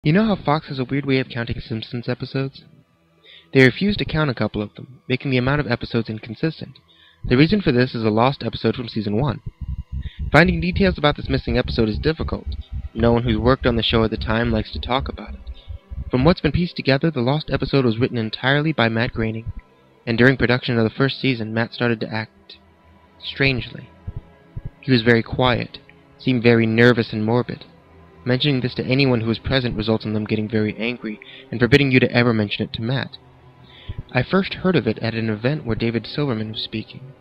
You know how Fox has a weird way of counting Simpsons episodes? They refuse to count a couple of them, making the amount of episodes inconsistent. The reason for this is a lost episode from Season 1. Finding details about this missing episode is difficult. No one who's worked on the show at the time likes to talk about it. From what's been pieced together, the lost episode was written entirely by Matt Groening, and during production of the first season, Matt started to act strangely. He was very quiet, seemed very nervous and morbid. Mentioning this to anyone who was present results in them getting very angry and forbidding you to ever mention it to Matt. I first heard of it at an event where David Silverman was speaking.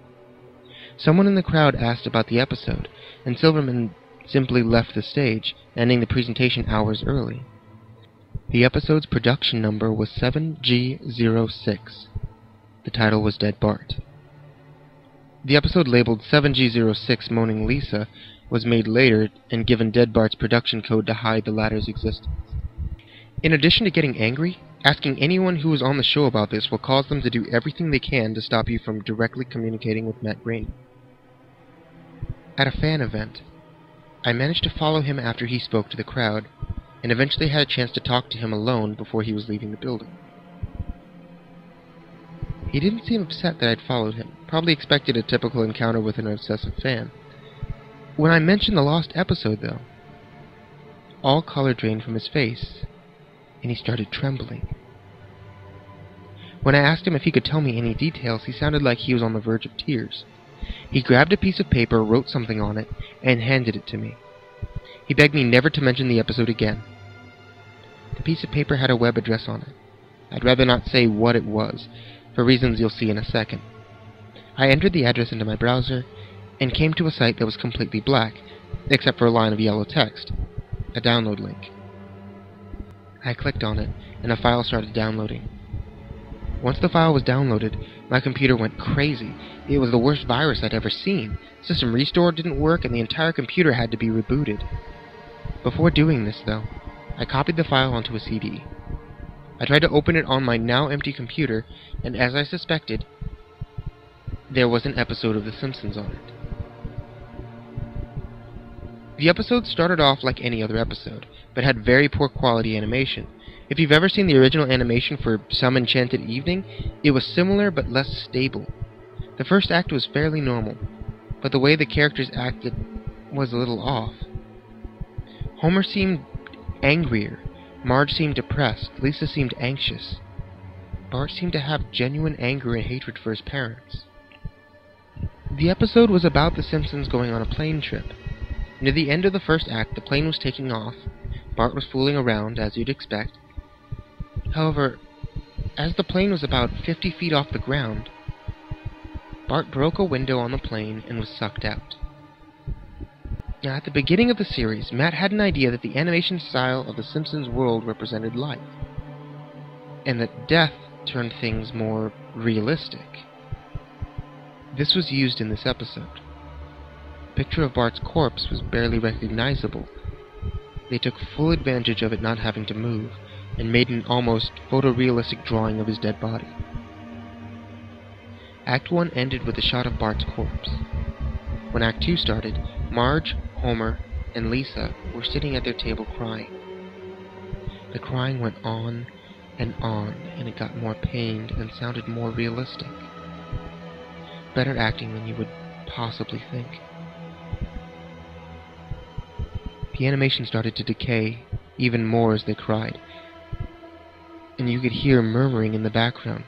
Someone in the crowd asked about the episode, and Silverman simply left the stage, ending the presentation hours early. The episode's production number was 7G06. The title was Dead Bart. The episode labeled 7G06 Moaning Lisa was made later and given Dead Bart's production code to hide the latter's existence. In addition to getting angry, asking anyone who was on the show about this will cause them to do everything they can to stop you from directly communicating with Matt Groening. At a fan event, I managed to follow him after he spoke to the crowd, and eventually had a chance to talk to him alone before he was leaving the building. He didn't seem upset that I'd followed him, probably expected a typical encounter with an obsessive fan. When I mentioned the lost episode, though, all color drained from his face, and he started trembling. When I asked him if he could tell me any details, he sounded like he was on the verge of tears. He grabbed a piece of paper, wrote something on it, and handed it to me. He begged me never to mention the episode again. The piece of paper had a web address on it. I'd rather not say what it was, for reasons you'll see in a second. I entered the address into my browser, and came to a site that was completely black, except for a line of yellow text, a download link. I clicked on it, and a file started downloading. Once the file was downloaded, my computer went crazy. It was the worst virus I'd ever seen. System restore didn't work, and the entire computer had to be rebooted. Before doing this, though, I copied the file onto a CD. I tried to open it on my now empty computer, and as I suspected, there was an episode of The Simpsons on it. The episode started off like any other episode, but had very poor quality animation. If you've ever seen the original animation for Some Enchanted Evening, it was similar but less stable. The first act was fairly normal, but the way the characters acted was a little off. Homer seemed angrier, Marge seemed depressed, Lisa seemed anxious. Bart seemed to have genuine anger and hatred for his parents. The episode was about the Simpsons going on a plane trip. Near the end of the first act, the plane was taking off. Bart was fooling around, as you'd expect. However, as the plane was about 50 feet off the ground, Bart broke a window on the plane and was sucked out. Now, at the beginning of the series, Matt had an idea that the animation style of the Simpsons world represented life, and that death turned things more realistic. This was used in this episode. The picture of Bart's corpse was barely recognizable. They took full advantage of it not having to move, and made an almost photorealistic drawing of his dead body. Act 1 ended with a shot of Bart's corpse. When Act 2 started, Marge, Homer, and Lisa were sitting at their table crying. The crying went on, and it got more pained and sounded more realistic. Better acting than you would possibly think. The animation started to decay even more as they cried, and you could hear murmuring in the background.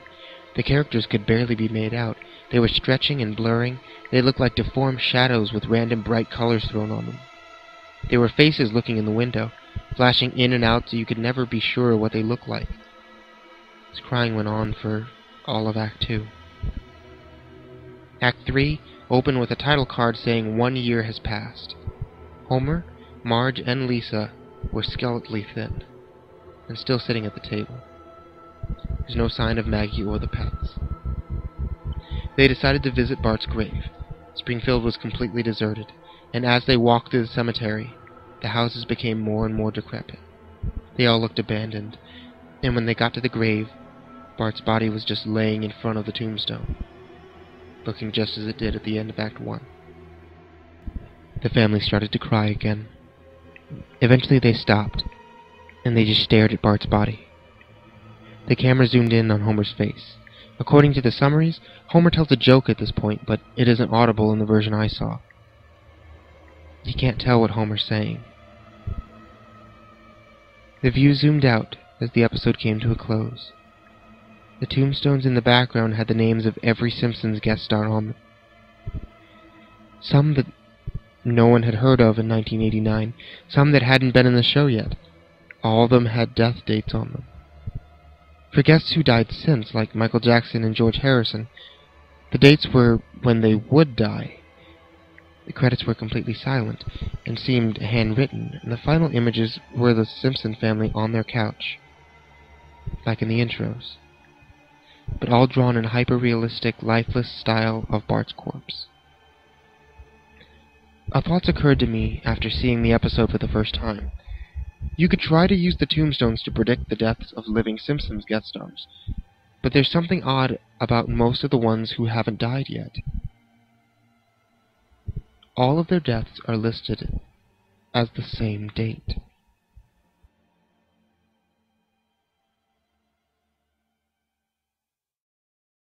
The characters could barely be made out. They were stretching and blurring. They looked like deformed shadows with random bright colors thrown on them. There were faces looking in the window, flashing in and out so you could never be sure what they looked like. This crying went on for all of Act 2. Act 3 opened with a title card saying 1 year has passed. Homer, Marge, and Lisa were skeletally thin, and still sitting at the table. There's no sign of Maggie or the pets. They decided to visit Bart's grave. Springfield was completely deserted, and as they walked through the cemetery, the houses became more and more decrepit. They all looked abandoned, and when they got to the grave, Bart's body was just laying in front of the tombstone, looking just as it did at the end of Act 1. The family started to cry again. Eventually they stopped, and they just stared at Bart's body. The camera zoomed in on Homer's face. According to the summaries, Homer tells a joke at this point, but it isn't audible in the version I saw. You can't tell what Homer's saying. The view zoomed out as the episode came to a close. The tombstones in the background had the names of every Simpsons guest star on them. Some that no one had heard of in 1989, some that hadn't been in the show yet. All of them had death dates on them. For guests who died since, like Michael Jackson and George Harrison, the dates were when they would die. The credits were completely silent and seemed handwritten, and the final images were the Simpson family on their couch, like in the intros, but all drawn in hyper-realistic, lifeless style of Bart's corpse. A thought occurred to me after seeing the episode for the first time. You could try to use the tombstones to predict the deaths of living Simpsons guest stars, but there's something odd about most of the ones who haven't died yet. All of their deaths are listed as the same date.